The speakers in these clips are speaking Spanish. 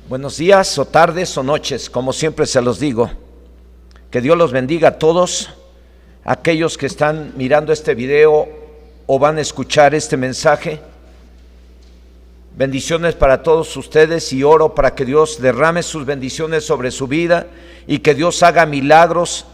Buenos días o tardes o noches, como siempre se los digo. Que Dios los bendiga a todos aquellos que están mirando este video o van a escuchar este mensaje. Bendiciones para todos ustedes y oro para que Dios derrame sus bendiciones sobre su vida y que Dios haga milagros.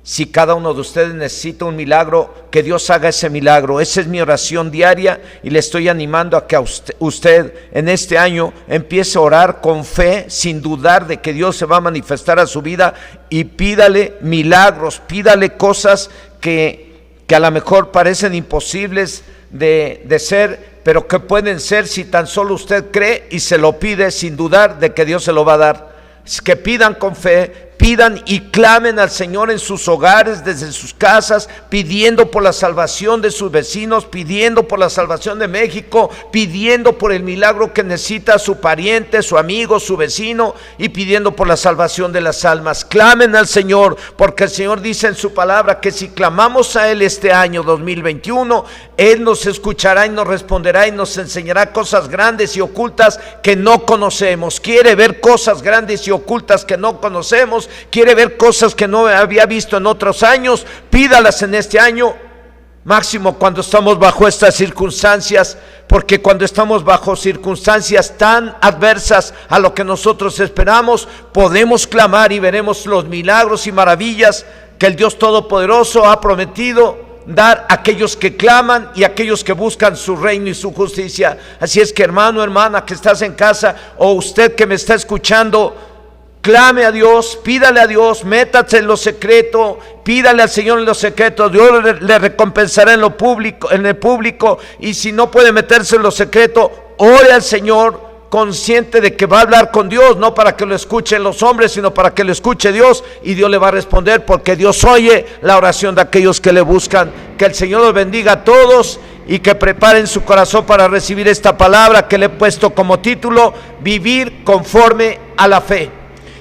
Si cada uno de ustedes necesita un milagro, que Dios haga ese milagro. Esa es mi oración diaria y le estoy animando a que usted en este año empiece a orar con fe, sin dudar de que Dios se va a manifestar a su vida, y pídale milagros, pídale cosas que a lo mejor parecen imposibles de ser, pero que pueden ser si tan solo usted cree y se lo pide sin dudar de que Dios se lo va a dar. Es que pidan con fe, pidan y clamen al Señor en sus hogares, desde sus casas, pidiendo por la salvación de sus vecinos, pidiendo por la salvación de México, pidiendo por el milagro que necesita su pariente, su amigo, su vecino, y pidiendo por la salvación de las almas. Clamen al Señor, porque el Señor dice en su palabra que si clamamos a Él este año 2021, Él nos escuchará y nos responderá y nos enseñará cosas grandes y ocultas que no conocemos. Quiere ver cosas grandes y ocultas que no conocemos, quiere ver cosas que no había visto en otros años. Pídalas en este año, máximo cuando estamos bajo estas circunstancias, porque cuando estamos bajo circunstancias tan adversas a lo que nosotros esperamos, podemos clamar y veremos los milagros y maravillas que el Dios Todopoderoso ha prometido dar a aquellos que claman y a aquellos que buscan su reino y su justicia. Así es que, hermano, hermana, que estás en casa, o usted que me está escuchando, clame a Dios, pídale a Dios, métase en lo secreto, pídale al Señor en lo secreto. Dios le recompensará en lo público, en el público. Y si no puede meterse en lo secreto, ore al Señor, consciente de que va a hablar con Dios, no para que lo escuchen los hombres, sino para que lo escuche Dios, y Dios le va a responder, porque Dios oye la oración de aquellos que le buscan. Que el Señor los bendiga a todos y que preparen su corazón para recibir esta palabra que le he puesto como título: vivir conforme a la fe.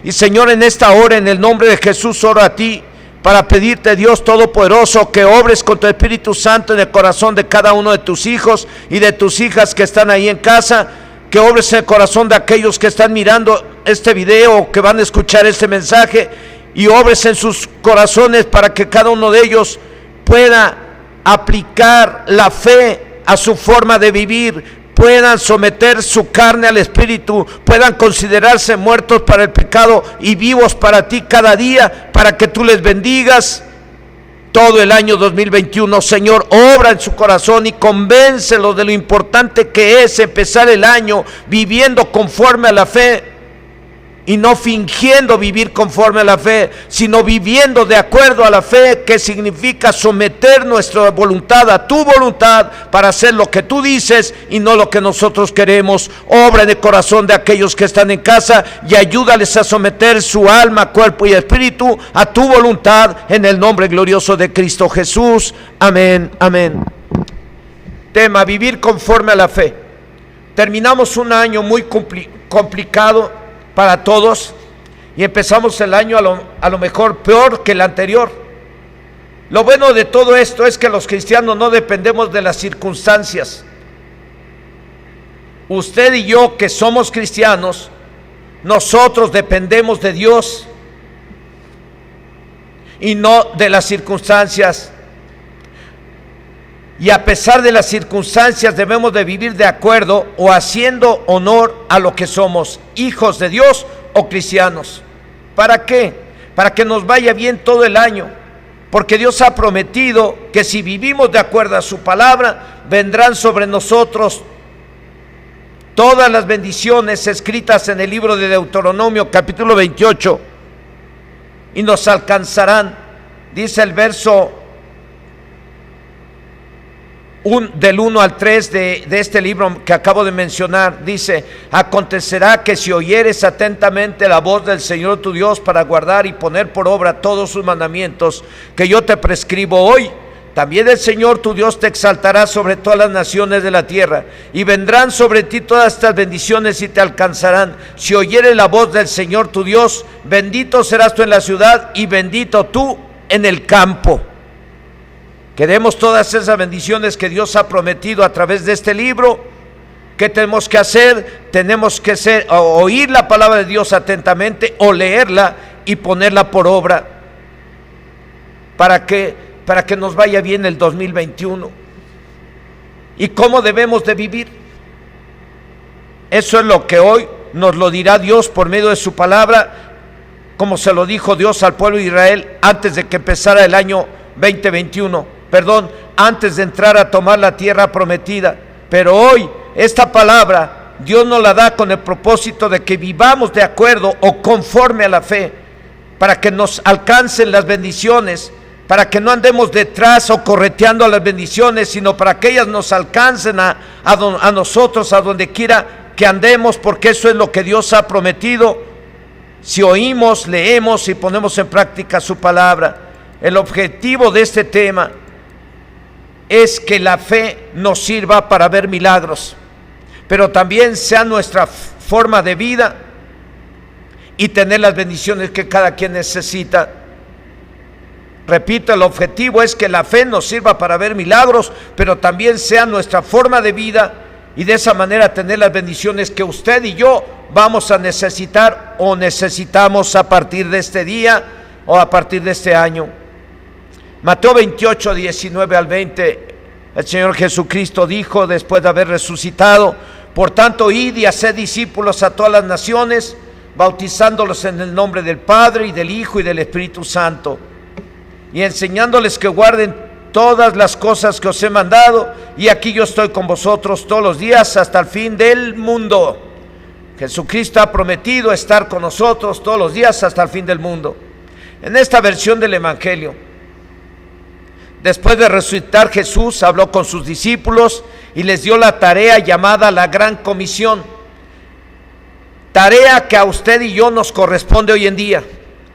Y Señor, en esta hora, en el nombre de Jesús, oro a ti para pedirte, Dios Todopoderoso, que obres con tu Espíritu Santo en el corazón de cada uno de tus hijos y de tus hijas que están ahí en casa. Que obres en el corazón de aquellos que están mirando este video, que van a escuchar este mensaje, y obres en sus corazones para que cada uno de ellos pueda aplicar la fe a su forma de vivir, puedan someter su carne al Espíritu, puedan considerarse muertos para el pecado y vivos para ti cada día, para que tú les bendigas todo el año 2021. Señor, obra en su corazón y convéncelo de lo importante que es empezar el año viviendo conforme a la fe, y no fingiendo vivir conforme a la fe, sino viviendo de acuerdo a la fe, que significa someter nuestra voluntad a tu voluntad para hacer lo que tú dices y no lo que nosotros queremos. Obra en el corazón de aquellos que están en casa y ayúdales a someter su alma, cuerpo y espíritu a tu voluntad, en el nombre glorioso de Cristo Jesús. Amén, amén. Tema: vivir conforme a la fe. Terminamos un año muy complicado para todos, y empezamos el año a lo mejor peor que el anterior. Lo bueno de todo esto es que los cristianos no dependemos de las circunstancias. Usted y yo, que somos cristianos, nosotros dependemos de Dios y no de las circunstancias. Y a pesar de las circunstancias, debemos de vivir de acuerdo o haciendo honor a lo que somos, hijos de Dios o cristianos. ¿Para qué? Para que nos vaya bien todo el año, porque Dios ha prometido que si vivimos de acuerdo a su palabra, vendrán sobre nosotros todas las bendiciones escritas en el libro de Deuteronomio capítulo 28, y nos alcanzarán. Dice el verso del 1 al 3 de este libro que acabo de mencionar. Dice: acontecerá que si oyeres atentamente la voz del Señor tu Dios para guardar y poner por obra todos sus mandamientos que yo te prescribo hoy, también el Señor tu Dios te exaltará sobre todas las naciones de la tierra, y vendrán sobre ti todas estas bendiciones y te alcanzarán, si oyeres la voz del Señor tu Dios. Bendito serás tú en la ciudad y bendito tú en el campo. Que demos todas esas bendiciones que Dios ha prometido a través de este libro, ¿Qué tenemos que hacer? Tenemos que oír la palabra de Dios atentamente o leerla y ponerla por obra para que nos vaya bien el 2021. ¿Y cómo debemos de vivir? Eso es lo que hoy nos lo dirá Dios por medio de su palabra, como se lo dijo Dios al pueblo de Israel antes de que empezara el año 2021, antes de entrar a tomar la tierra prometida. Pero hoy esta palabra Dios nos la da con el propósito de que vivamos de acuerdo o conforme a la fe, para que nos alcancen las bendiciones, para que no andemos detrás o correteando a las bendiciones, sino para que ellas nos alcancen a nosotros, a donde quiera que andemos, porque eso es lo que Dios ha prometido si oímos, leemos y ponemos en práctica su palabra. El objetivo de este tema es que la fe nos sirva para ver milagros, pero también sea nuestra forma de vida y tener las bendiciones que cada quien necesita. Repito, el objetivo es que la fe nos sirva para ver milagros, pero también sea nuestra forma de vida y de esa manera tener las bendiciones que usted y yo vamos a necesitar o necesitamos a partir de este día o a partir de este año. Mateo 28, 19 al 20, el Señor Jesucristo dijo después de haber resucitado: por tanto, id y haced discípulos a todas las naciones, bautizándolos en el nombre del Padre y del Hijo y del Espíritu Santo, y enseñándoles que guarden todas las cosas que os he mandado, y aquí yo estoy con vosotros todos los días hasta el fin del mundo. Jesucristo ha prometido estar con nosotros todos los días hasta el fin del mundo. En esta versión del Evangelio, después de resucitar, Jesús habló con sus discípulos y les dio la tarea llamada la Gran Comisión, tarea que a usted y yo nos corresponde hoy en día.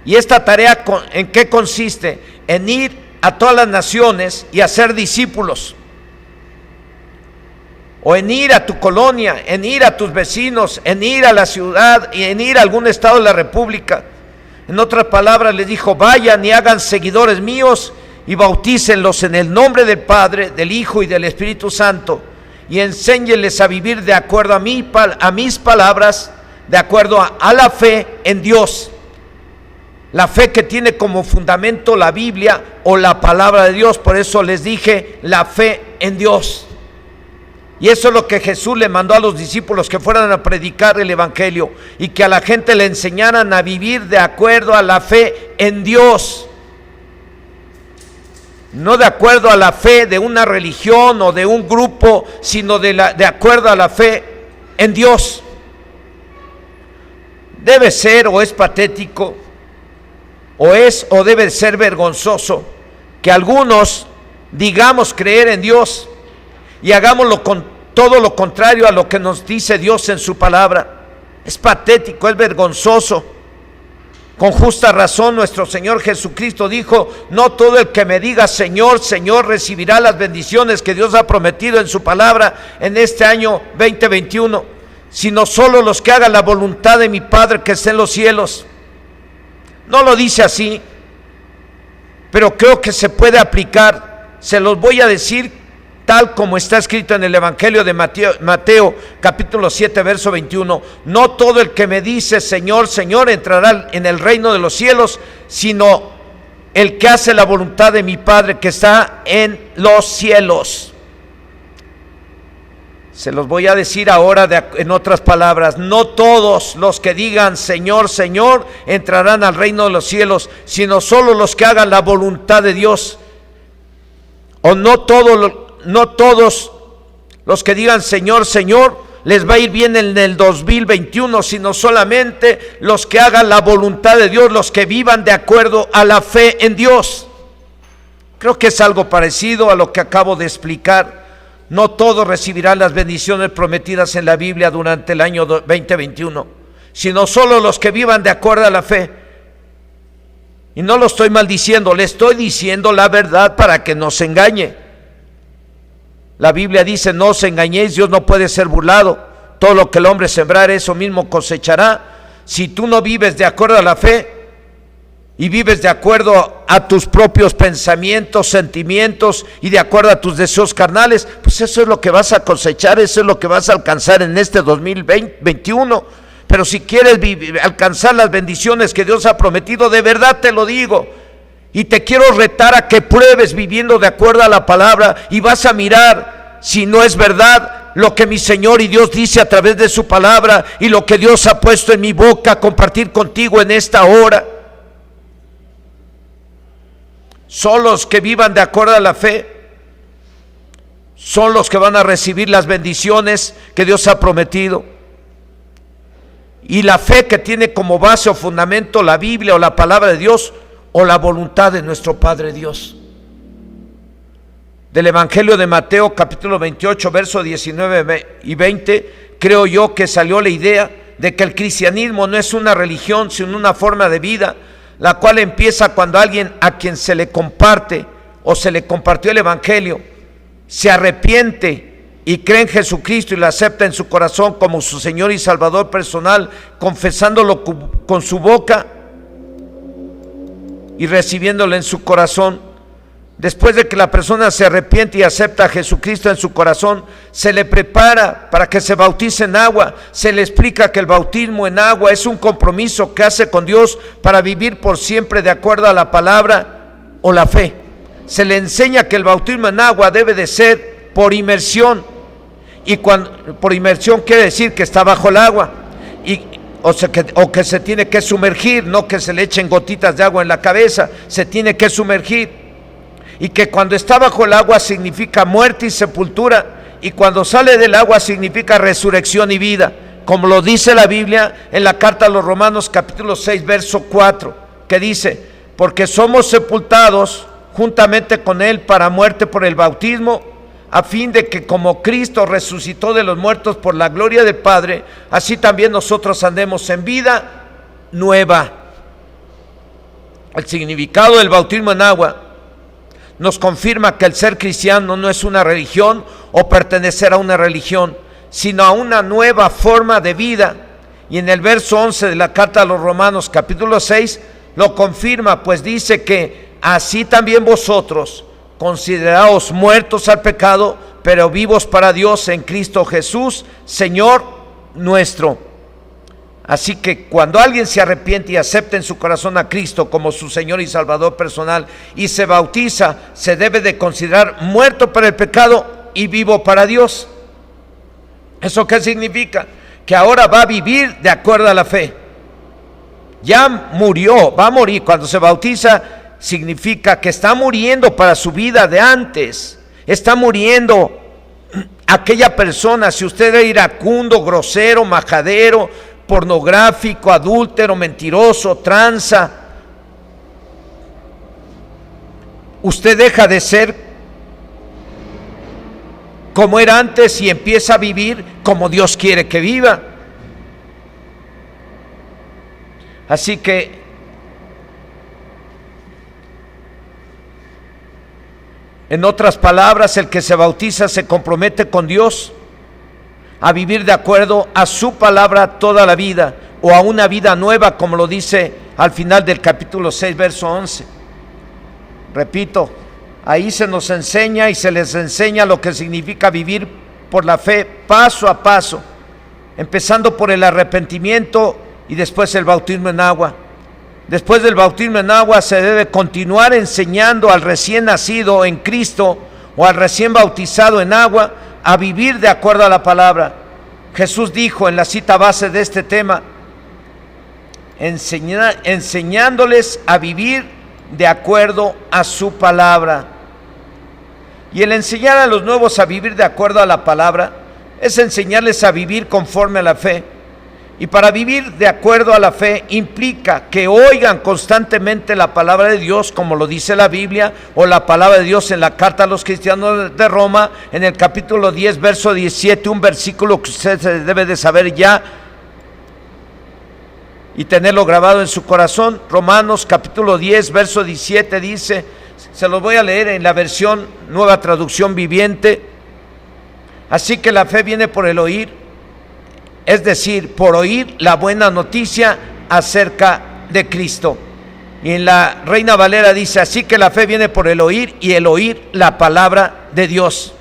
¿Y esta tarea en qué consiste? En ir a todas las naciones y hacer discípulos, o en ir a tu colonia, en ir a tus vecinos, en ir a la ciudad y en ir a algún estado de la república. En otras palabras, les dijo: vayan y hagan seguidores míos y bautícenlos en el nombre del Padre, del Hijo y del Espíritu Santo, y enséñenles a vivir de acuerdo a mis palabras, de acuerdo a la fe en Dios. La fe que tiene como fundamento la Biblia o la palabra de Dios. Por eso les dije la fe en Dios. Y eso es lo que Jesús le mandó a los discípulos, que fueran a predicar el Evangelio y que a la gente le enseñaran a vivir de acuerdo a la fe en Dios. No de acuerdo a la fe de una religión o de un grupo, sino de acuerdo a la fe en Dios. Debe ser o es patético, o debe ser vergonzoso que algunos digamos creer en Dios y hagámoslo con todo lo contrario a lo que nos dice Dios en su palabra. Es patético, es vergonzoso. Con justa razón nuestro Señor Jesucristo dijo: no todo el que me diga Señor, Señor recibirá las bendiciones que Dios ha prometido en su palabra en este año 2021, sino solo los que hagan la voluntad de mi Padre que está en los cielos. No lo dice así, pero creo que se puede aplicar. Se los voy a decir tal como está escrito en el Evangelio de Mateo capítulo 7, verso 21. No todo el que me dice Señor, Señor entrará en el reino de los cielos, sino el que hace la voluntad de mi Padre que está en los cielos. Se los voy a decir ahora en otras palabras: no todos los que digan Señor, Señor entrarán al reino de los cielos, sino solo los que hagan la voluntad de Dios. O no todos los que digan Señor, Señor les va a ir bien en el 2021, sino solamente los que hagan la voluntad de Dios, los que vivan de acuerdo a la fe en Dios. Creo que es algo parecido a lo que acabo de explicar. No todos recibirán las bendiciones prometidas en la Biblia durante el año 2021, sino solo los que vivan de acuerdo a la fe. Y no lo estoy maldiciendo, le estoy diciendo la verdad para que no se engañe. La Biblia dice: no os engañéis, Dios no puede ser burlado. Todo lo que el hombre sembrare, eso mismo cosechará. Si tú no vives de acuerdo a la fe, y vives de acuerdo a tus propios pensamientos, sentimientos y de acuerdo a tus deseos carnales, pues eso es lo que vas a cosechar, eso es lo que vas a alcanzar en este 2021. Pero si quieres alcanzar las bendiciones que Dios ha prometido, de verdad te lo digo, y te quiero retar a que pruebes viviendo de acuerdo a la palabra, y vas a mirar si no es verdad lo que mi Señor y Dios dice a través de su palabra, y lo que Dios ha puesto en mi boca a compartir contigo en esta hora. Son los que vivan de acuerdo a la fe, son los que van a recibir las bendiciones que Dios ha prometido. Y la fe que tiene como base o fundamento la Biblia o la palabra de Dios o la voluntad de nuestro Padre Dios. Del Evangelio de Mateo capítulo 28 versos 19 y 20, creo yo que salió la idea de que el cristianismo no es una religión sino una forma de vida, la cual empieza cuando alguien a quien se le comparte o se le compartió el Evangelio se arrepiente y cree en Jesucristo y lo acepta en su corazón como su Señor y Salvador personal, confesándolo con su boca y recibiéndolo en su corazón. Después de que la persona se arrepiente y acepta a Jesucristo en su corazón, se le prepara para que se bautice en agua. Se le explica que el bautismo en agua es un compromiso que hace con Dios para vivir por siempre de acuerdo a la palabra o la fe. Se le enseña que el bautismo en agua debe de ser por inmersión, y por inmersión quiere decir que está bajo el agua, o que se tiene que sumergir, no que se le echen gotitas de agua en la cabeza, se tiene que sumergir, y que cuando está bajo el agua significa muerte y sepultura, y cuando sale del agua significa resurrección y vida, como lo dice la Biblia en la carta a los Romanos capítulo 6 verso 4, que dice: porque somos sepultados juntamente con Él para muerte por el bautismo, a fin de que como Cristo resucitó de los muertos por la gloria del Padre, así también nosotros andemos en vida nueva. El significado del bautismo en agua nos confirma que el ser cristiano no es una religión o pertenecer a una religión, sino a una nueva forma de vida. Y en el verso 11 de la carta a los Romanos capítulo 6 lo confirma, pues dice que así también vosotros, consideraos muertos al pecado, pero vivos para Dios en Cristo Jesús, Señor nuestro. Así que cuando alguien se arrepiente y acepta en su corazón a Cristo como su Señor y Salvador personal y se bautiza, se debe de considerar muerto para el pecado y vivo para Dios. ¿Eso qué significa? Que ahora va a vivir de acuerdo a la fe. Ya murió, va a morir. Cuando se bautiza significa que está muriendo para su vida de antes. Está muriendo aquella persona. Si usted era iracundo, grosero, majadero, pornográfico, adúltero, mentiroso, tranza, usted deja de ser como era antes y empieza a vivir como Dios quiere que viva. Así que en otras palabras, el que se bautiza se compromete con Dios a vivir de acuerdo a su palabra toda la vida, o a una vida nueva, como lo dice al final del capítulo 6, verso 11. Repito, ahí se nos enseña y se les enseña lo que significa vivir por la fe paso a paso, empezando por el arrepentimiento y después el bautismo en agua. Después del bautismo en agua se debe continuar enseñando al recién nacido en Cristo o al recién bautizado en agua a vivir de acuerdo a la palabra. Jesús dijo en la cita base de este tema, enseñándoles a vivir de acuerdo a su palabra. Y el enseñar a los nuevos a vivir de acuerdo a la palabra es enseñarles a vivir conforme a la fe. Y para vivir de acuerdo a la fe implica que oigan constantemente la palabra de Dios, como lo dice la Biblia, o la palabra de Dios en la carta a los cristianos de Roma, en el capítulo 10, verso 17, un versículo que usted debe de saber ya y tenerlo grabado en su corazón. Romanos capítulo 10, verso 17 dice, se los voy a leer en la versión Nueva Traducción Viviente: así que la fe viene por el oír, es decir, por oír la buena noticia acerca de Cristo. Y en la Reina Valera dice, así que la fe viene por el oír y el oír la palabra de Dios.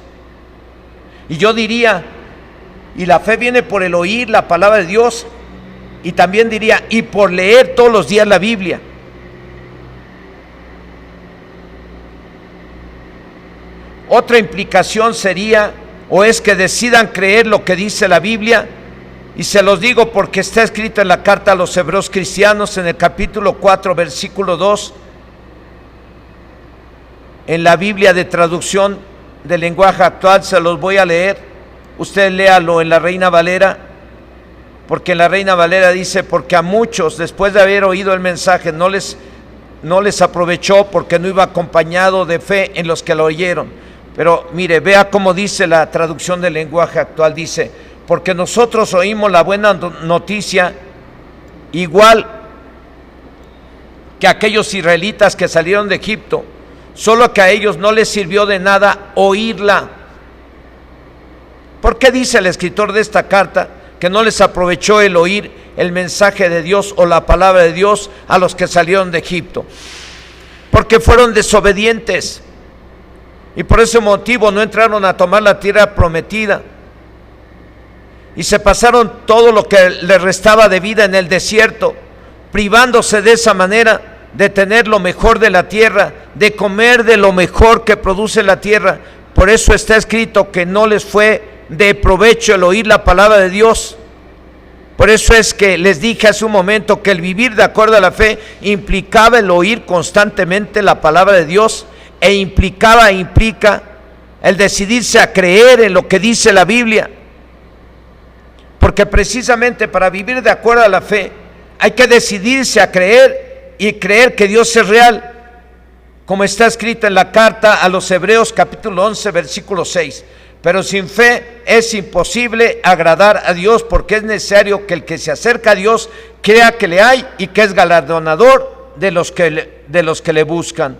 Y yo diría, y la fe viene por el oír la palabra de Dios, y también diría, y por leer todos los días la Biblia. Otra implicación sería, o es que decidan creer lo que dice la Biblia, y se los digo porque está escrito en la carta a los hebreos cristianos, en el capítulo 4, versículo 2, en la Biblia de traducción del lenguaje actual, se los voy a leer, usted léalo en la Reina Valera, porque en la Reina Valera dice, porque a muchos, después de haber oído el mensaje, no les aprovechó, porque no iba acompañado de fe en los que lo oyeron. Pero mire, vea cómo dice la traducción del lenguaje actual, dice, porque nosotros oímos la buena noticia igual que aquellos israelitas que salieron de Egipto, solo que a ellos no les sirvió de nada oírla. ¿Por qué dice el escritor de esta carta que no les aprovechó el oír el mensaje de Dios o la palabra de Dios a los que salieron de Egipto? Porque fueron desobedientes y por ese motivo no entraron a tomar la tierra prometida y se pasaron todo lo que les restaba de vida en el desierto, privándose de esa manera de tener lo mejor de la tierra, de comer de lo mejor que produce la tierra. Por eso está escrito que no les fue de provecho el oír la palabra de Dios. Por eso es que les dije hace un momento que el vivir de acuerdo a la fe implicaba el oír constantemente la palabra de Dios, e implica el decidirse a creer en lo que dice la Biblia. Porque precisamente para vivir de acuerdo a la fe hay que decidirse a creer y creer que Dios es real, como está escrito en la carta a los Hebreos capítulo 11 versículo 6. Pero sin fe es imposible agradar a Dios, porque es necesario que el que se acerca a Dios crea que le hay y que es galardonador de los que le buscan.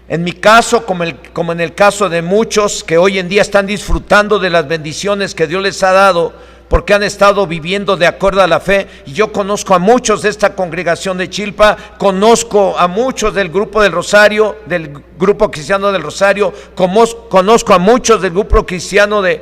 En mi caso, como en el caso de muchos que hoy en día están disfrutando de las bendiciones que Dios les ha dado, porque han estado viviendo de acuerdo a la fe, y yo conozco a muchos de esta congregación de Chilpa, conozco a muchos del grupo del Rosario, del grupo cristiano del Rosario, conozco a muchos del grupo cristiano de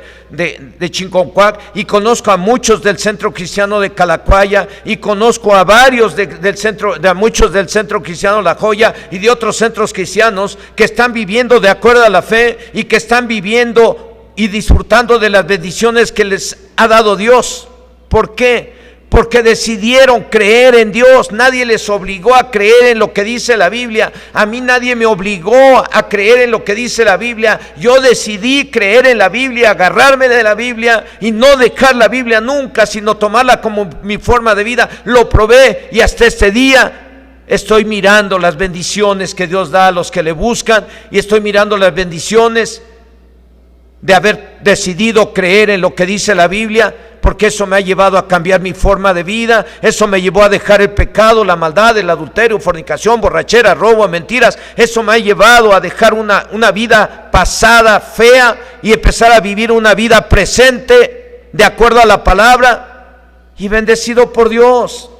Chinconcuac, y conozco a muchos del centro cristiano de Calacuaya, y conozco a varios de muchos del centro cristiano La Joya y de otros centros cristianos que están viviendo de acuerdo a la fe y que están viviendo y disfrutando de las bendiciones que les ha dado Dios. ¿Por qué? Porque decidieron creer en Dios. Nadie les obligó a creer en lo que dice la Biblia. A mí nadie me obligó a creer en lo que dice la Biblia. Yo decidí creer en la Biblia, agarrarme de la Biblia y no dejar la Biblia nunca, sino tomarla como mi forma de vida. Lo probé y hasta este día estoy mirando las bendiciones que Dios da a los que le buscan, y estoy mirando las bendiciones de haber decidido creer en lo que dice la Biblia, porque eso me ha llevado a cambiar mi forma de vida. Eso me llevó a dejar el pecado, la maldad, el adulterio, fornicación, borrachera, robo, mentiras. Eso me ha llevado a dejar una vida pasada, fea, y empezar a vivir una vida presente de acuerdo a la palabra, y bendecido por Dios.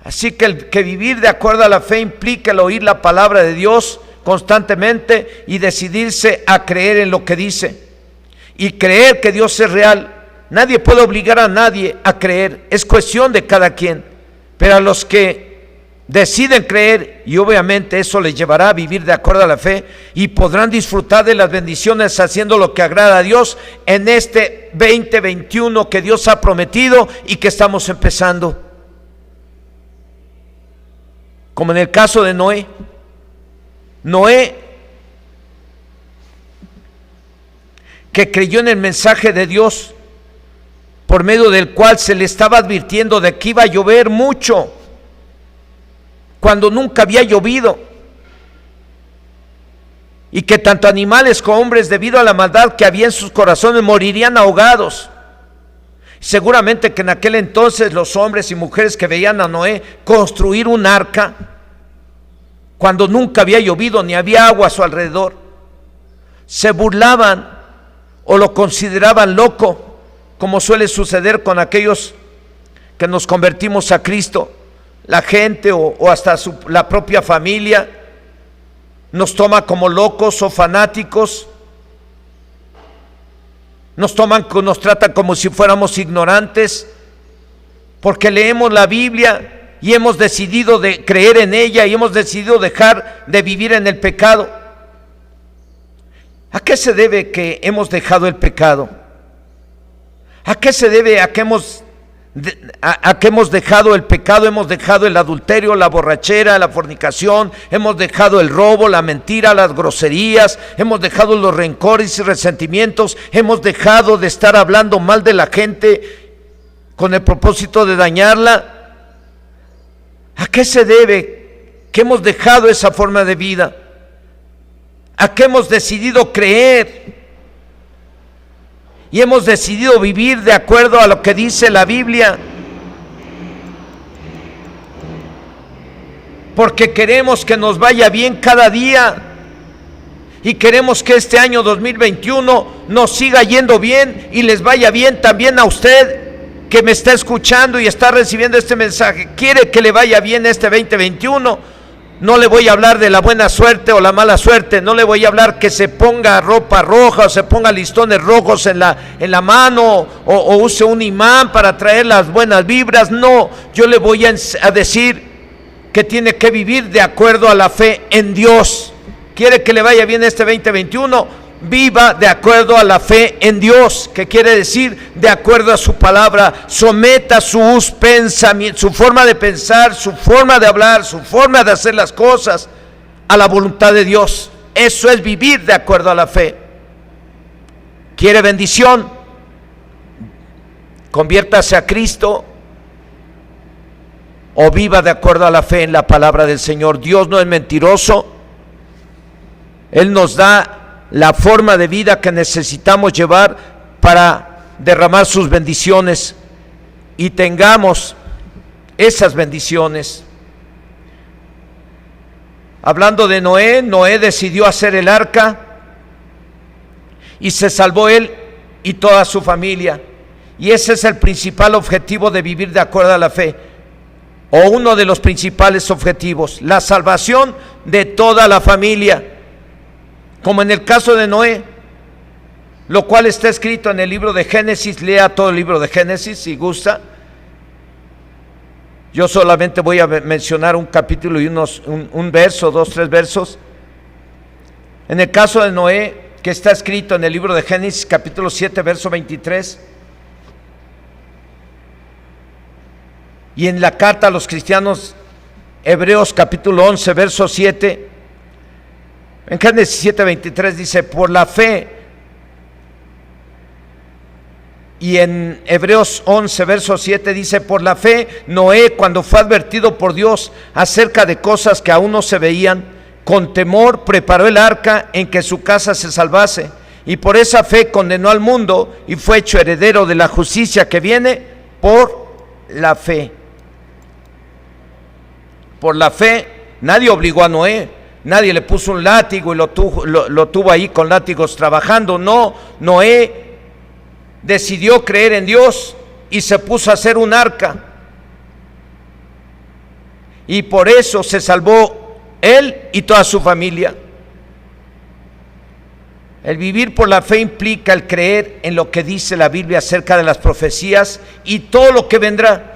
Así que vivir de acuerdo a la fe implica el oír la palabra de Dios constantemente y decidirse a creer en lo que dice y creer que Dios es real. Nadie puede obligar a nadie a creer, es cuestión de cada quien, pero a los que deciden creer, y obviamente eso les llevará a vivir de acuerdo a la fe, y podrán disfrutar de las bendiciones haciendo lo que agrada a Dios en este 2021 que Dios ha prometido y que estamos empezando. Como en el caso de Noé, que creyó en el mensaje de Dios, por medio del cual se le estaba advirtiendo de que iba a llover mucho, cuando nunca había llovido, y que tanto animales como hombres, debido a la maldad que había en sus corazones, morirían ahogados. Seguramente que en aquel entonces los hombres y mujeres que veían a Noé construir un arca, cuando nunca había llovido ni había agua a su alrededor, se burlaban o lo consideraban loco, como suele suceder con aquellos que nos convertimos a Cristo, la gente o hasta la propia familia nos toma como locos o fanáticos, nos tratan como si fuéramos ignorantes, porque leemos la Biblia y hemos decidido de creer en ella y hemos decidido dejar de vivir en el pecado. ¿A qué se debe que hemos dejado el pecado? ¿A qué se debe a que hemos dejado el pecado? Hemos dejado el adulterio, la borrachera, la fornicación, hemos dejado el robo, la mentira, las groserías, hemos dejado los rencores y resentimientos, hemos dejado de estar hablando mal de la gente con el propósito de dañarla. ¿A qué se debe que hemos dejado esa forma de vida? ¿A qué hemos decidido creer? Y hemos decidido vivir de acuerdo a lo que dice la Biblia, porque queremos que nos vaya bien cada día y queremos que este año 2021 nos siga yendo bien y les vaya bien también a usted que me está escuchando y está recibiendo este mensaje. ¿Quiere que le vaya bien este 2021? No le voy a hablar de la buena suerte o la mala suerte, no le voy a hablar que se ponga ropa roja o se ponga listones rojos en la mano o use un imán para traer las buenas vibras. No, yo le voy a decir que tiene que vivir de acuerdo a la fe en Dios. ¿Quiere que le vaya bien este 2021? Viva de acuerdo a la fe en Dios, que quiere decir de acuerdo a su palabra. Someta sus pensamientos, su forma de pensar, su forma de hablar, su forma de hacer las cosas a la voluntad de Dios. Eso es vivir de acuerdo a la fe. ¿Quiere bendición? Conviértase a Cristo o viva de acuerdo a la fe en la palabra del Señor. Dios no es mentiroso. Él nos da la forma de vida que necesitamos llevar para derramar sus bendiciones y tengamos esas bendiciones. Hablando de Noé, Noé decidió hacer el arca y se salvó él y toda su familia. Y ese es el principal objetivo de vivir de acuerdo a la fe, o uno de los principales objetivos, la salvación de toda la familia. Como en el caso de Noé, lo cual está escrito en el libro de Génesis. Lea todo el libro de Génesis si gusta. Yo solamente voy a mencionar un capítulo y un verso, 2, 3 versos. En el caso de Noé, que está escrito en el libro de Génesis, capítulo 7, verso 23. Y en la carta a los cristianos, Hebreos capítulo 11, verso 7. En Génesis 7:23 dice, por la fe. Y en Hebreos 11, verso 7 dice, por la fe, Noé, cuando fue advertido por Dios acerca de cosas que aún no se veían, con temor preparó el arca en que su casa se salvase. Y por esa fe condenó al mundo y fue hecho heredero de la justicia que viene por la fe. Por la fe, nadie obligó a Noé. Nadie le puso un látigo y lo tuvo ahí con látigos trabajando. No, Noé decidió creer en Dios y se puso a hacer un arca. Y por eso se salvó él y toda su familia. El vivir por la fe implica el creer en lo que dice la Biblia acerca de las profecías y todo lo que vendrá.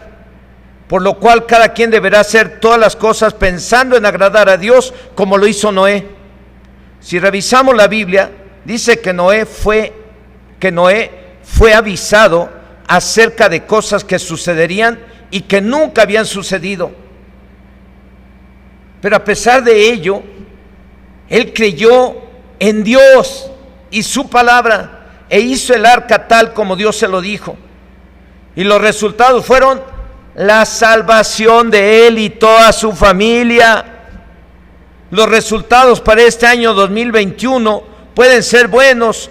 Por lo cual cada quien deberá hacer todas las cosas pensando en agradar a Dios, como lo hizo Noé. Si revisamos la Biblia, dice que Noé fue avisado acerca de cosas que sucederían y que nunca habían sucedido. Pero a pesar de ello, él creyó en Dios y su palabra e hizo el arca tal como Dios se lo dijo. Y los resultados fueron la salvación de él y toda su familia. Los resultados para este año 2021 pueden ser buenos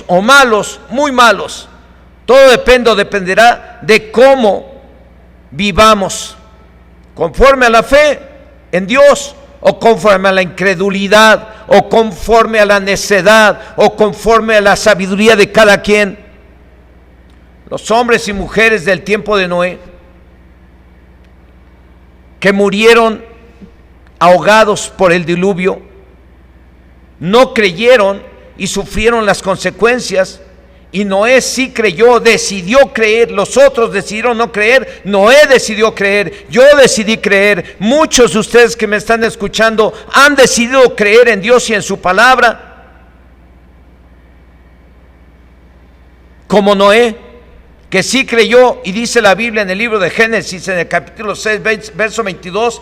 o malos, muy malos. Todo dependerá de cómo vivamos, conforme a la fe en Dios o conforme a la incredulidad o conforme a la necedad o conforme a la sabiduría de cada quien. los hombres y mujeres del tiempo de Noé, que murieron ahogados por el diluvio, no creyeron y sufrieron las consecuencias. Y Noé sí creyó, decidió creer. Los otros decidieron no creer, Noé decidió creer. Yo decidí creer. Muchos de ustedes que me están escuchando han decidido creer en Dios y en su palabra, como Noé, que sí creyó. Y dice la Biblia en el libro de Génesis, en el capítulo 6, verso 22,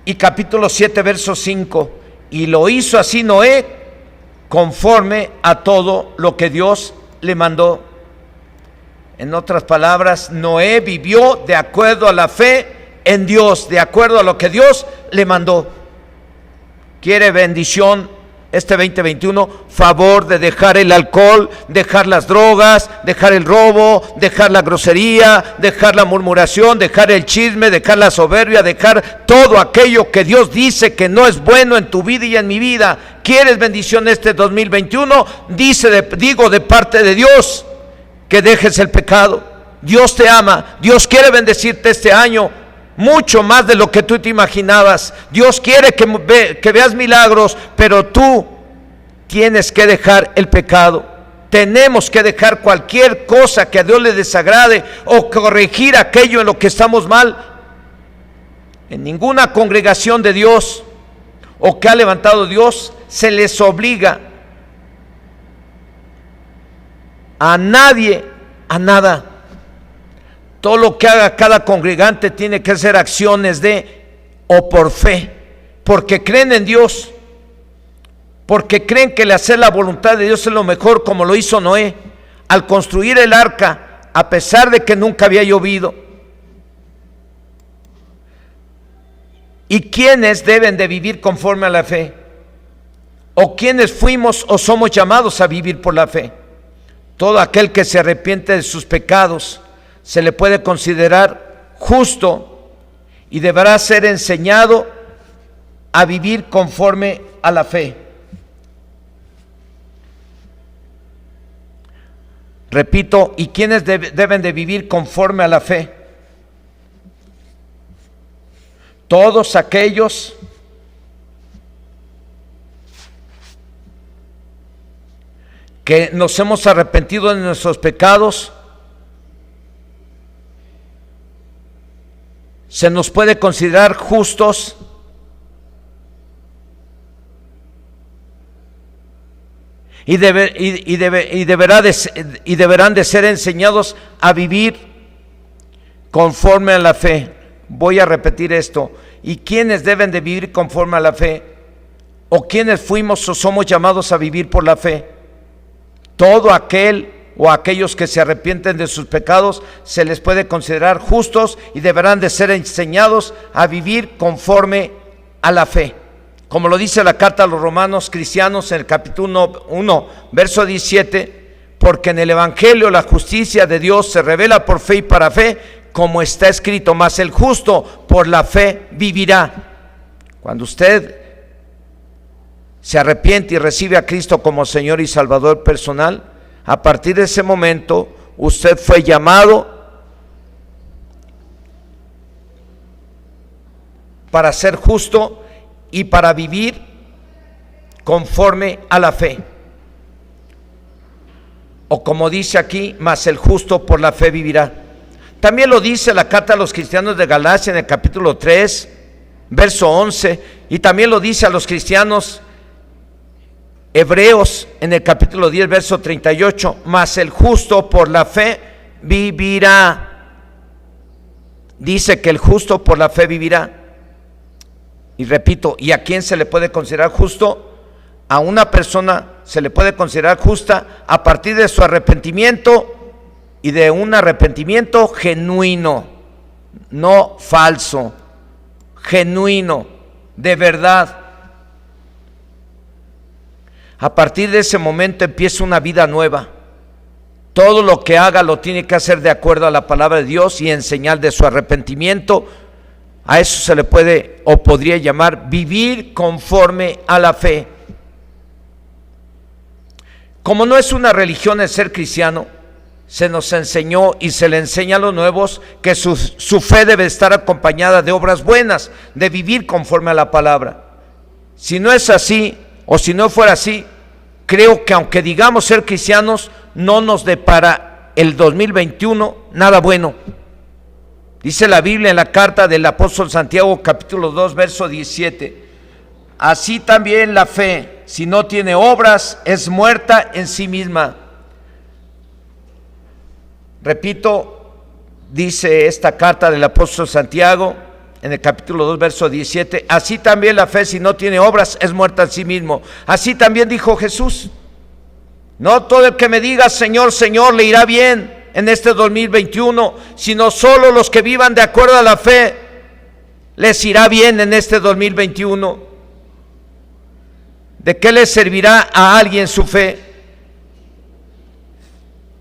y capítulo 7, verso 5, y lo hizo así Noé, conforme a todo lo que Dios le mandó. En otras palabras, Noé vivió de acuerdo a la fe en Dios, de acuerdo a lo que Dios le mandó. ¿Quiere bendición este 2021? Favor de dejar el alcohol, dejar las drogas, dejar el robo, dejar la grosería, dejar la murmuración, dejar el chisme, dejar la soberbia, dejar todo aquello que Dios dice que no es bueno en tu vida y en mi vida. ¿Quieres bendición este 2021? Digo de parte de Dios que dejes el pecado. Dios te ama, Dios quiere bendecirte este año, mucho más de lo que tú te imaginabas. Dios quiere que veas milagros, pero tú tienes que dejar el pecado. Tenemos que dejar cualquier cosa que a Dios le desagrade o corregir aquello en lo que estamos mal. En ninguna congregación de Dios o que ha levantado Dios se les obliga a nadie a nada. Todo lo que haga cada congregante tiene que ser acciones de o por fe, porque creen en Dios, porque creen que el hacer la voluntad de Dios es lo mejor, como lo hizo Noé al construir el arca, a pesar de que nunca había llovido. ¿Y quiénes deben de vivir conforme a la fe? ¿O quiénes fuimos o somos llamados a vivir por la fe? Todo aquel que se arrepiente de sus pecados se le puede considerar justo y deberá ser enseñado a vivir conforme a la fe. Repito, ¿y quiénes deben de vivir conforme a la fe? Todos aquellos que nos hemos arrepentido de nuestros pecados. Se nos puede considerar justos y deberán de ser enseñados a vivir conforme a la fe. Voy a repetir esto. ¿Y quiénes deben de vivir conforme a la fe? ¿O quiénes fuimos o somos llamados a vivir por la fe? Todo aquel o aquellos que se arrepienten de sus pecados se les puede considerar justos y deberán de ser enseñados a vivir conforme a la fe. Como lo dice la carta a los romanos cristianos en el capítulo 1, verso 17, porque en el evangelio la justicia de Dios se revela por fe y para fe, como está escrito, mas el justo por la fe vivirá. Cuando usted se arrepiente y recibe a Cristo como Señor y Salvador personal, a partir de ese momento usted fue llamado para ser justo y para vivir conforme a la fe. O como dice aquí, mas el justo por la fe vivirá. También lo dice la carta a los cristianos de Galacia en el capítulo 3, verso 11, y también lo dice a los cristianos hebreos en el capítulo 10, verso 38, mas el justo por la fe vivirá. Dice que el justo por la fe vivirá. Y repito, ¿y a quién se le puede considerar justo? A una persona se le puede considerar justa a partir de su arrepentimiento, y de un arrepentimiento genuino, no falso, genuino, de verdad. A partir de ese momento empieza una vida nueva. Todo lo que haga lo tiene que hacer de acuerdo a la palabra de Dios y en señal de su arrepentimiento. A eso se le puede o podría llamar vivir conforme a la fe. Como no es una religión el ser cristiano, se nos enseñó y se le enseña a los nuevos que su fe debe estar acompañada de obras buenas, de vivir conforme a la palabra. Si no es así, o si no fuera así, creo que aunque digamos ser cristianos, no nos depara el 2021 nada bueno. Dice la Biblia en la carta del apóstol Santiago, capítulo 2, verso 17: así también la fe, si no tiene obras, es muerta en sí misma. Repito, dice esta carta del apóstol Santiago en el capítulo 2, verso 17: así también la fe, si no tiene obras, es muerta en sí mismo. Así también dijo Jesús: no todo el que me diga Señor, Señor, le irá bien en este 2021, sino solo los que vivan de acuerdo a la fe, les irá bien en este 2021. ¿De qué le servirá a alguien su fe?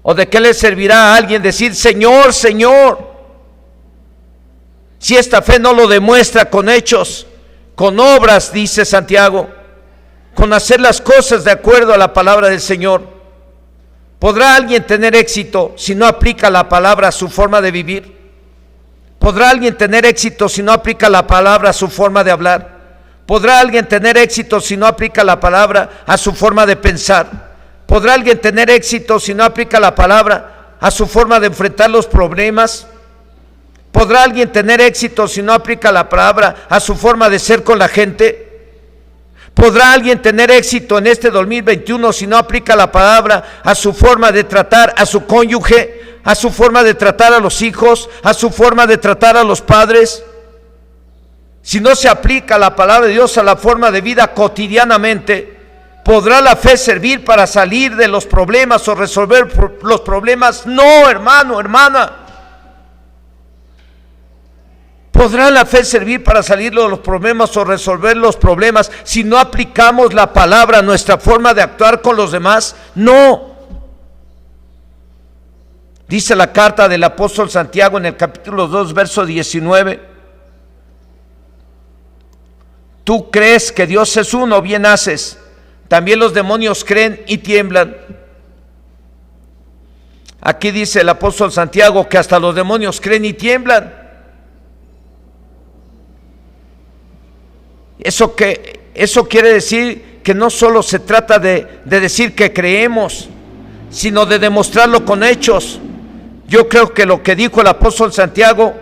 ¿O de qué le servirá a alguien decir Señor, Señor, si esta fe no lo demuestra con hechos, con obras, dice Santiago, con hacer las cosas de acuerdo a la palabra del Señor? ¿Podrá alguien tener éxito si no aplica la palabra a su forma de vivir? ¿Podrá alguien tener éxito si no aplica la palabra a su forma de hablar? ¿Podrá alguien tener éxito si no aplica la palabra a su forma de pensar? ¿Podrá alguien tener éxito si no aplica la palabra a su forma de enfrentar los problemas? ¿Podrá alguien tener éxito si no aplica la palabra a su forma de ser con la gente? ¿Podrá alguien tener éxito en este 2021 si no aplica la palabra a su forma de tratar a su cónyuge, a su forma de tratar a los hijos, a su forma de tratar a los padres? Si no se aplica la palabra de Dios a la forma de vida cotidianamente, ¿podrá la fe servir para salir de los problemas o resolver los problemas? No, hermano, hermana. ¿Podrá la fe servir para salir de los problemas o resolver los problemas si no aplicamos la palabra a nuestra forma de actuar con los demás? No. Dice la carta del apóstol Santiago en el capítulo 2, verso 19: tú crees que Dios es uno, bien haces. También los demonios creen y tiemblan. Aquí dice el apóstol Santiago que hasta los demonios creen y tiemblan. Eso quiere decir que no solo se trata de decir que creemos, sino de demostrarlo con hechos. Yo creo que lo que dijo el apóstol Santiago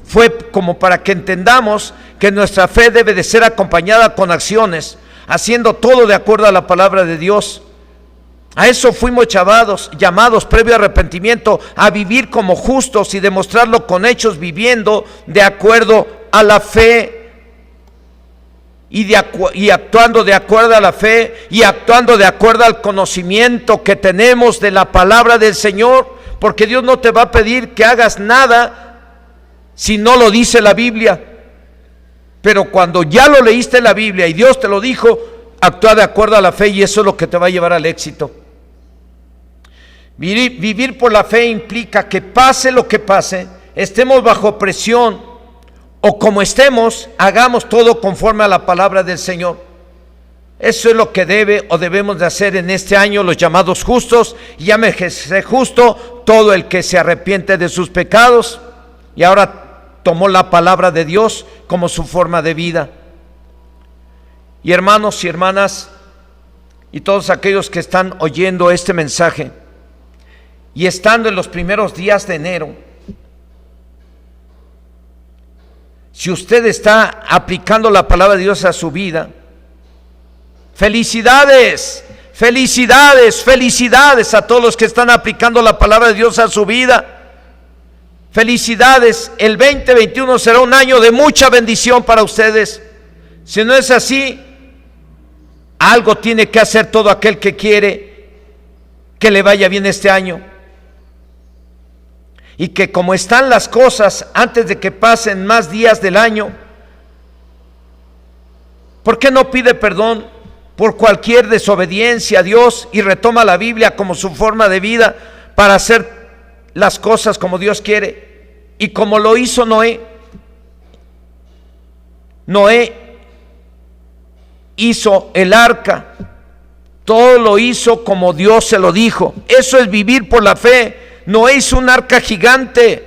fue como para que entendamos que nuestra fe debe de ser acompañada con acciones, haciendo todo de acuerdo a la palabra de Dios. A eso fuimos llamados previo arrepentimiento, a vivir como justos y demostrarlo con hechos, viviendo de acuerdo a la fe. Y actuando de acuerdo a la fe y actuando de acuerdo al conocimiento que tenemos de la palabra del Señor, porque Dios no te va a pedir que hagas nada si no lo dice la Biblia. Pero cuando ya lo leíste en la Biblia y Dios te lo dijo, actúa de acuerdo a la fe, y eso es lo que te va a llevar al éxito. Vivir por la fe implica que pase lo que pase, estemos bajo presión o como estemos, hagamos todo conforme a la palabra del Señor. Eso es lo que debe o debemos de hacer en este año los llamados justos. Llámese justo todo el que se arrepiente de sus pecados y ahora tomó la palabra de Dios como su forma de vida. Y hermanos y hermanas, y todos aquellos que están oyendo este mensaje y estando en los primeros días de enero, si usted está aplicando la palabra de Dios a su vida, felicidades, felicidades, felicidades a todos los que están aplicando la palabra de Dios a su vida. Felicidades, el 2021 será un año de mucha bendición para ustedes. Si no es así, algo tiene que hacer todo aquel que quiere que le vaya bien este año. Y que como están las cosas, antes de que pasen más días del año, ¿por qué no pide perdón por cualquier desobediencia a Dios y retoma la Biblia como su forma de vida para hacer las cosas como Dios quiere? Y como lo hizo Noé. Noé hizo el arca Todo lo hizo como Dios se lo dijo. Eso es vivir por la fe. Noé hizo un arca gigante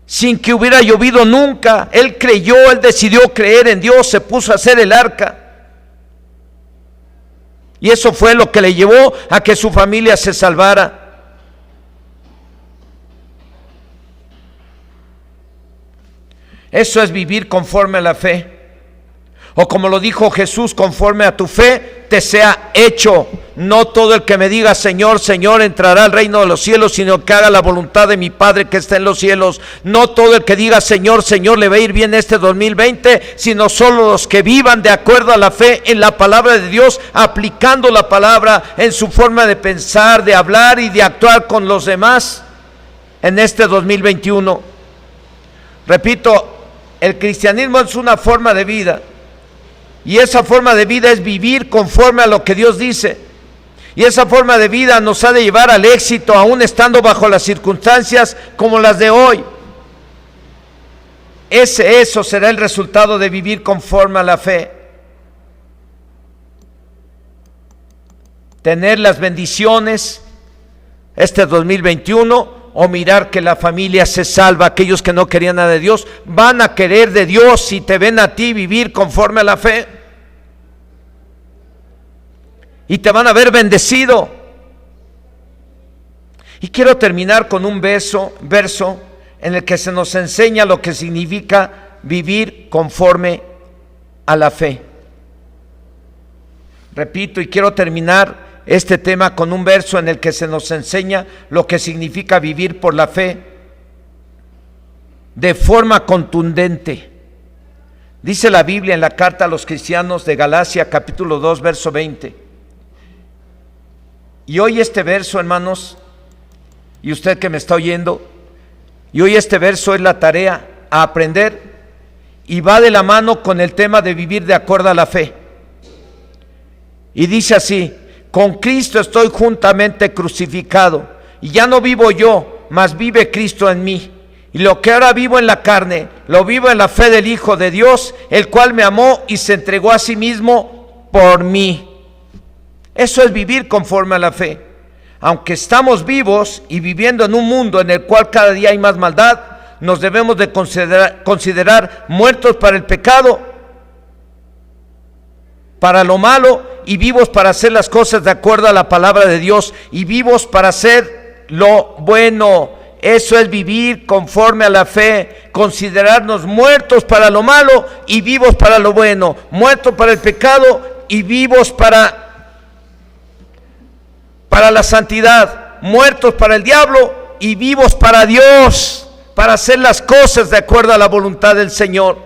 sin que hubiera llovido nunca. Él creyó, él decidió creer en Dios, se puso a hacer el arca. Y eso fue lo que le llevó a que su familia se salvara. Eso es vivir conforme a la fe. O como lo dijo Jesús, conforme a tu fe te sea hecho. No todo el que me diga Señor, Señor entrará al reino de los cielos, sino que haga la voluntad de mi Padre que está en los cielos. No todo el que diga Señor, Señor le va a ir bien este 2020, sino solo los que vivan de acuerdo a la fe en la palabra de Dios, aplicando la palabra en su forma de pensar, de hablar y de actuar con los demás en este 2021. Repito, el cristianismo es una forma de vida. Y esa forma de vida es vivir conforme a lo que Dios dice. Y esa forma de vida nos ha de llevar al éxito, aún estando bajo las circunstancias como las de hoy. Eso será el resultado de vivir conforme a la fe. Tener las bendiciones este 2021 o mirar que la familia se salva. Aquellos que no querían nada de Dios van a querer de Dios si te ven a ti vivir conforme a la fe. Y te van a ver bendecido. Y quiero terminar con un verso en el que se nos enseña lo que significa vivir conforme a la fe. Repito, y quiero terminar este tema con un verso en el que se nos enseña lo que significa vivir por la fe de forma contundente. Dice la Biblia en la carta a los cristianos de Galacia, capítulo 2, verso 20. Y hoy este verso, hermanos, y usted que me está oyendo, y hoy este verso es la tarea a aprender y va de la mano con el tema de vivir de acuerdo a la fe. Y dice así: con Cristo estoy juntamente crucificado, y ya no vivo yo, mas vive Cristo en mí. Y lo que ahora vivo en la carne, lo vivo en la fe del Hijo de Dios, el cual me amó y se entregó a sí mismo por mí. Eso es vivir conforme a la fe. Aunque estamos vivos y viviendo en un mundo en el cual cada día hay más maldad, nos debemos de considerar muertos para el pecado, para lo malo, y vivos para hacer las cosas de acuerdo a la palabra de Dios, y vivos para hacer lo bueno. Eso es vivir conforme a la fe, considerarnos muertos para lo malo y vivos para lo bueno, muertos para el pecado y vivos para la santidad, muertos para el diablo y vivos para Dios, para hacer las cosas de acuerdo a la voluntad del Señor.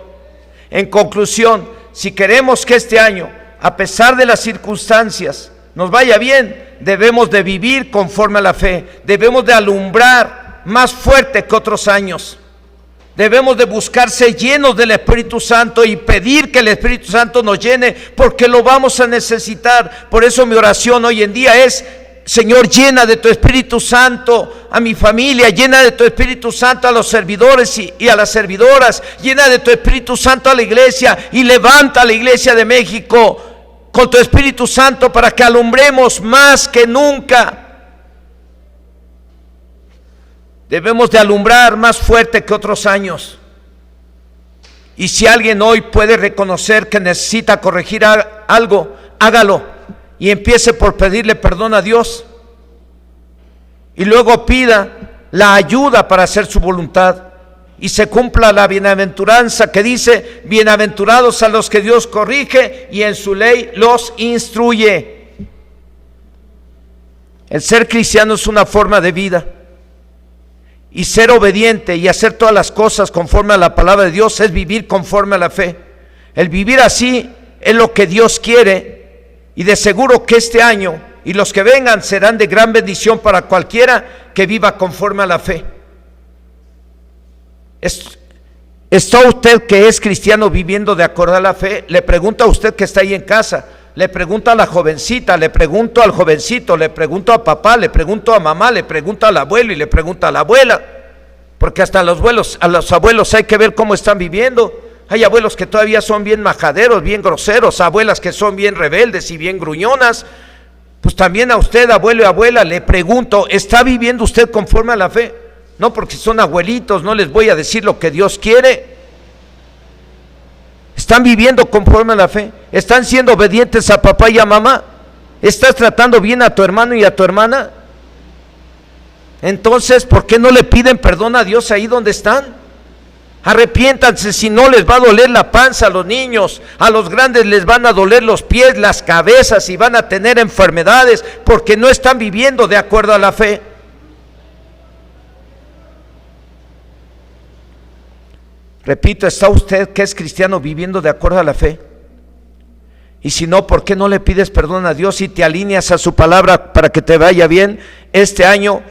En conclusión, si queremos que este año, a pesar de las circunstancias, nos vaya bien, debemos de vivir conforme a la fe, debemos de alumbrar más fuerte que otros años. Debemos de buscarse llenos del Espíritu Santo y pedir que el Espíritu Santo nos llene, porque lo vamos a necesitar. Por eso mi oración hoy en día es: Señor, llena de tu Espíritu Santo a mi familia, llena de tu Espíritu Santo a los servidores y a las servidoras, llena de tu Espíritu Santo a la iglesia, y levanta a la iglesia de México con tu Espíritu Santo para que alumbremos más que nunca. Debemos de alumbrar más fuerte que otros años. Y si alguien hoy puede reconocer que necesita corregir algo, hágalo. Y empiece por pedirle perdón a Dios. Y luego pida la ayuda para hacer su voluntad. Y se cumpla la bienaventuranza que dice: bienaventurados a los que Dios corrige y en su ley los instruye. El ser cristiano es una forma de vida. Y ser obediente y hacer todas las cosas conforme a la palabra de Dios es vivir conforme a la fe. El vivir así es lo que Dios quiere. Y de seguro que este año y los que vengan serán de gran bendición para cualquiera que viva conforme a la fe. ¿Está usted que es cristiano viviendo de acuerdo a la fe? Le pregunto a usted que está ahí en casa, le pregunto a la jovencita, le pregunto al jovencito, le pregunto a papá, le pregunto a mamá, le pregunto al abuelo y le pregunto a la abuela, porque hasta a los abuelos hay que ver cómo están viviendo. Hay abuelos que todavía son bien majaderos, bien groseros, abuelas que son bien rebeldes y bien gruñonas. Pues también a usted, abuelo y abuela, le pregunto, ¿está viviendo usted conforme a la fe? No, porque son abuelitos, no les voy a decir lo que Dios quiere. ¿Están viviendo conforme a la fe? ¿Están siendo obedientes a papá y a mamá? ¿Estás tratando bien a tu hermano y a tu hermana? Entonces, ¿por qué no le piden perdón a Dios ahí donde están? Arrepiéntanse, si no les va a doler la panza a los niños, a los grandes les van a doler los pies, las cabezas y van a tener enfermedades porque no están viviendo de acuerdo a la fe. Repito, ¿está usted que es cristiano viviendo de acuerdo a la fe? Y si no, ¿por qué no le pides perdón a Dios y te alineas a su palabra para que te vaya bien este año?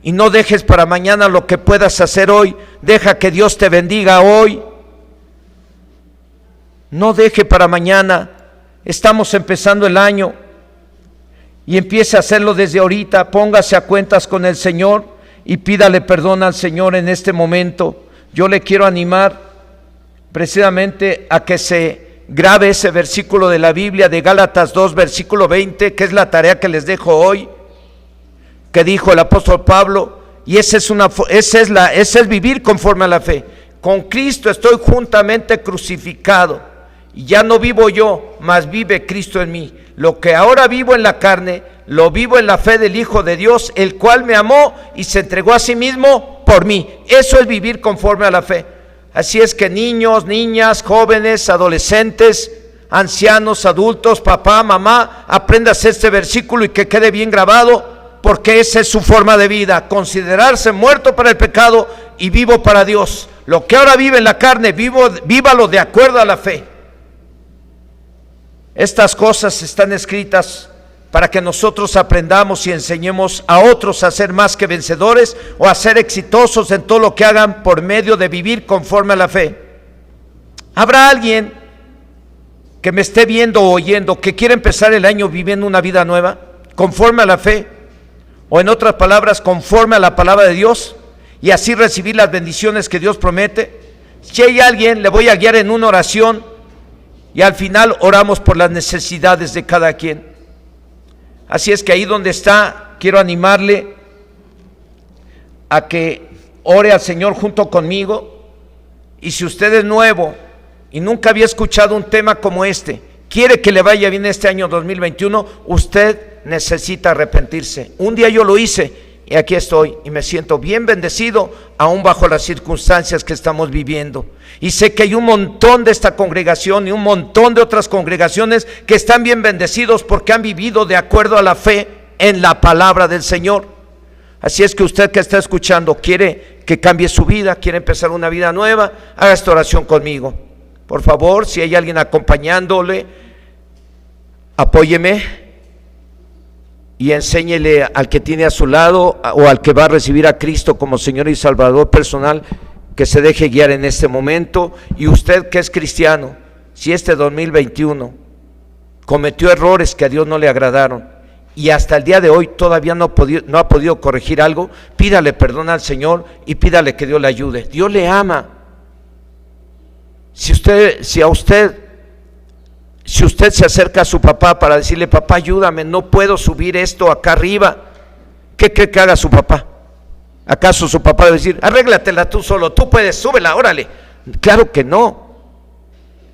Y no dejes para mañana lo que puedas hacer hoy. Deja que Dios te bendiga hoy. No deje para mañana. Estamos empezando el año. Y empiece a hacerlo desde ahorita. Póngase a cuentas con el Señor y pídale perdón al Señor en este momento. Yo le quiero animar precisamente a que se grabe ese versículo de la Biblia de Gálatas 2, versículo 20, que es la tarea que les dejo hoy, que dijo el apóstol Pablo, y ese es vivir conforme a la fe. Con Cristo estoy juntamente crucificado, y ya no vivo yo, mas vive Cristo en mí. Lo que ahora vivo en la carne, lo vivo en la fe del Hijo de Dios, el cual me amó y se entregó a sí mismo por mí. Eso es vivir conforme a la fe. Así es que niños, niñas, jóvenes, adolescentes, ancianos, adultos, papá, mamá, aprendas este versículo y que quede bien grabado, porque esa es su forma de vida, considerarse muerto para el pecado y vivo para Dios. Lo que ahora vive en la carne, vívalo de acuerdo a la fe. Estas cosas están escritas para que nosotros aprendamos y enseñemos a otros a ser más que vencedores o a ser exitosos en todo lo que hagan por medio de vivir conforme a la fe. ¿Habrá alguien que me esté viendo o oyendo que quiera empezar el año viviendo una vida nueva, conforme a la fe? O en otras palabras, conforme a la palabra de Dios, y así recibir las bendiciones que Dios promete. Si hay alguien, le voy a guiar en una oración y al final oramos por las necesidades de cada quien. Así es que ahí donde está, quiero animarle a que ore al Señor junto conmigo. Y si usted es nuevo y nunca había escuchado un tema como este, quiere que le vaya bien este año 2021, usted necesita arrepentirse. Un día yo lo hice y aquí estoy y me siento bien bendecido aún bajo las circunstancias que estamos viviendo. Y sé que hay un montón de esta congregación y un montón de otras congregaciones que están bien bendecidos porque han vivido de acuerdo a la fe en la palabra del Señor. Así es que usted que está escuchando quiere que cambie su vida, quiere empezar una vida nueva, haga esta oración conmigo. Por favor, si hay alguien acompañándole, apóyeme y enséñele al que tiene a su lado o al que va a recibir a Cristo como Señor y Salvador personal, que se deje guiar en este momento. Y usted que es cristiano, si este 2021 cometió errores que a Dios no le agradaron y hasta el día de hoy todavía no ha podido corregir algo, pídale perdón al Señor y pídale que Dios le ayude. Dios le ama. Si usted se acerca a su papá para decirle: papá, ayúdame, no puedo subir esto acá arriba, ¿qué cree que haga su papá? ¿Acaso su papá debe decir: arréglatela tú solo, tú puedes, súbela, órale? Claro que no.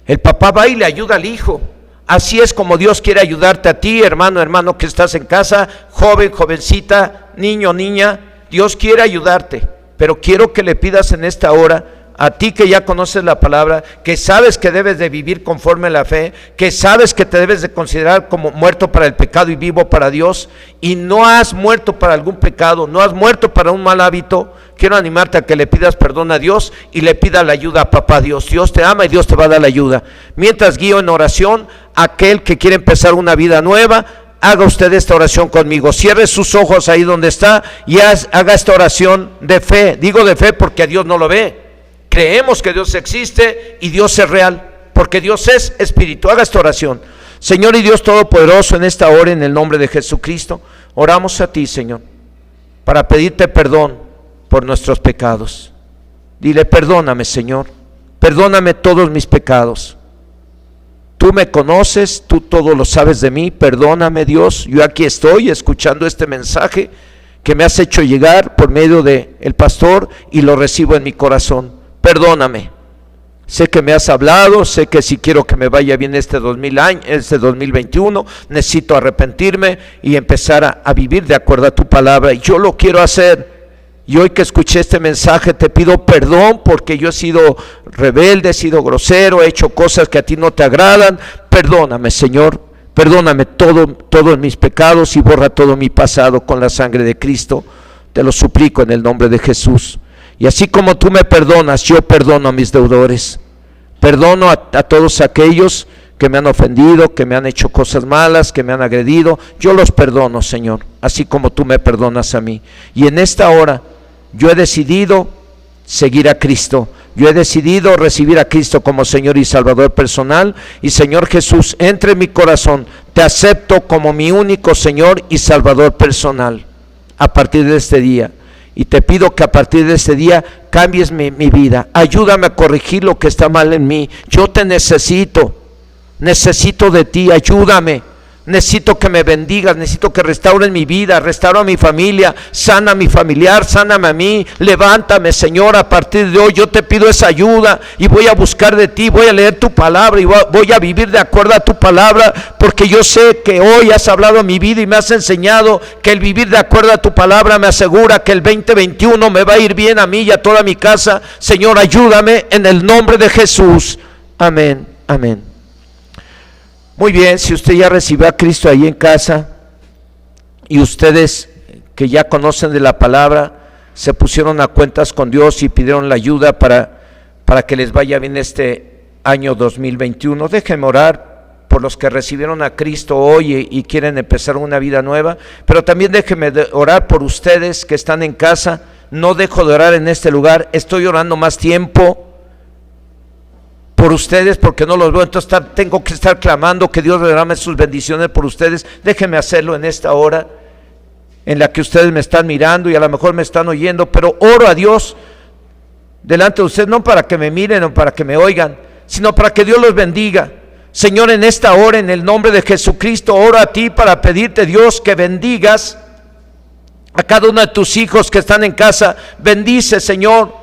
El papá va y le ayuda al hijo. Así es como Dios quiere ayudarte a ti, hermano que estás en casa, joven, jovencita, niño, niña. Dios quiere ayudarte, pero quiero que le pidas en esta hora, a ti que ya conoces la palabra, que sabes que debes de vivir conforme a la fe, que sabes que te debes de considerar como muerto para el pecado y vivo para Dios, y no has muerto para algún pecado, no has muerto para un mal hábito. Quiero animarte a que le pidas perdón a Dios y le pidas la ayuda a papá Dios. Dios te ama y Dios te va a dar la ayuda. Mientras guío en oración a aquel que quiere empezar una vida nueva, haga usted esta oración conmigo. Cierre sus ojos ahí donde está y haga esta oración de fe. Digo de fe porque a Dios no lo ve. Creemos que Dios existe y Dios es real, porque Dios es espíritu. Haga esta oración. Señor y Dios Todopoderoso, en esta hora, en el nombre de Jesucristo, oramos a ti, Señor, para pedirte perdón por nuestros pecados. Dile: perdóname, Señor, perdóname todos mis pecados. Tú me conoces, tú todo lo sabes de mí, perdóname Dios, yo aquí estoy escuchando este mensaje que me has hecho llegar por medio del pastor y lo recibo en mi corazón. Perdóname, sé que me has hablado, sé que si quiero que me vaya bien este 2021, necesito arrepentirme y empezar a vivir de acuerdo a tu palabra, y yo lo quiero hacer. Y hoy que escuché este mensaje te pido perdón porque yo he sido rebelde, he sido grosero, he hecho cosas que a ti no te agradan. Perdóname, Señor, perdóname todos mis pecados y borra todo mi pasado con la sangre de Cristo. Te lo suplico en el nombre de Jesús. Y así como tú me perdonas, yo perdono a mis deudores. Perdono a todos aquellos que me han ofendido, que me han hecho cosas malas, que me han agredido. Yo los perdono, Señor, así como tú me perdonas a mí. Y en esta hora yo he decidido seguir a Cristo. Yo he decidido recibir a Cristo como Señor y Salvador personal. Y Señor Jesús, entra en mi corazón. Te acepto como mi único Señor y Salvador personal a partir de este día. Y te pido que a partir de este día cambies mi vida. Ayúdame a corregir lo que está mal en mí. Yo te necesito de ti, ayúdame. Necesito que me bendigas, necesito que restaures mi vida, restaura mi familia, sana a mi familiar, sáname a mí, levántame, Señor. A partir de hoy yo te pido esa ayuda y voy a buscar de ti, voy a leer tu palabra y voy a vivir de acuerdo a tu palabra, porque yo sé que hoy has hablado a mi vida y me has enseñado que el vivir de acuerdo a tu palabra me asegura que el 2021 me va a ir bien a mí y a toda mi casa. Señor, ayúdame en el nombre de Jesús. Amén, amén. Muy bien, si usted ya recibió a Cristo ahí en casa y ustedes que ya conocen de la palabra se pusieron a cuentas con Dios y pidieron la ayuda para que les vaya bien este año 2021, déjenme orar por los que recibieron a Cristo hoy y quieren empezar una vida nueva, pero también déjenme orar por ustedes que están en casa. No dejo de orar en este lugar, estoy orando más tiempo por ustedes porque no los veo, entonces tengo que estar clamando que Dios derrame sus bendiciones por ustedes. Déjenme hacerlo en esta hora en la que ustedes me están mirando y a lo mejor me están oyendo, pero oro a Dios delante de ustedes, no para que me miren o para que me oigan, sino para que Dios los bendiga. Señor, en esta hora, en el nombre de Jesucristo, oro a ti para pedirte, Dios, que bendigas a cada uno de tus hijos que están en casa. Bendice, Señor.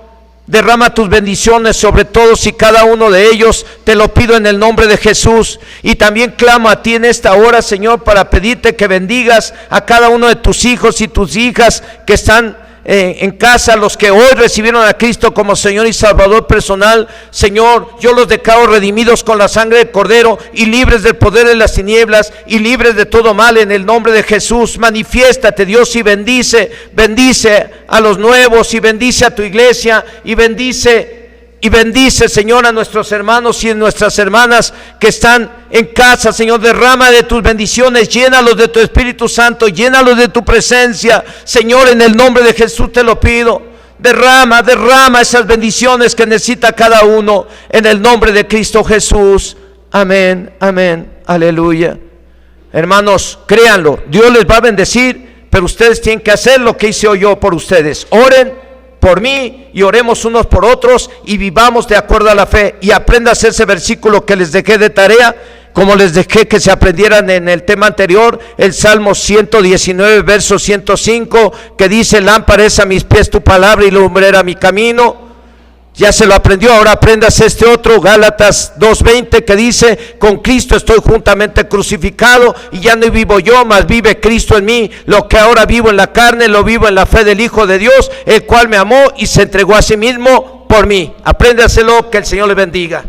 Derrama tus bendiciones sobre todos y cada uno de ellos, te lo pido en el nombre de Jesús. Y también clamo a ti en esta hora, Señor, para pedirte que bendigas a cada uno de tus hijos y tus hijas que están en casa, los que hoy recibieron a Cristo como Señor y Salvador personal. Señor, yo los declaro redimidos con la sangre del Cordero y libres del poder de las tinieblas y libres de todo mal en el nombre de Jesús. Manifiéstate, Dios, y bendice a los nuevos y bendice a tu iglesia y bendice, Señor, a nuestros hermanos y a nuestras hermanas que están en casa. Señor, derrama de tus bendiciones, llénalos de tu Espíritu Santo, llénalos de tu presencia. Señor, en el nombre de Jesús te lo pido. Derrama esas bendiciones que necesita cada uno en el nombre de Cristo Jesús. Amén, amén, aleluya. Hermanos, créanlo, Dios les va a bendecir, pero ustedes tienen que hacer lo que hice yo por ustedes. Oren por mí y oremos unos por otros y vivamos de acuerdo a la fe. Y aprendas ese versículo que les dejé de tarea, como les dejé que se aprendieran en el tema anterior, el Salmo 119 verso 105, que dice: lámpara es a mis pies tu palabra y lumbrera mi camino. Ya se lo aprendió, ahora aprendas este otro, Gálatas 2:20, que dice: con Cristo estoy juntamente crucificado y ya no vivo yo, mas vive Cristo en mí. Lo que ahora vivo en la carne, lo vivo en la fe del Hijo de Dios, el cual me amó y se entregó a sí mismo por mí. Apréndaselo, que el Señor le bendiga.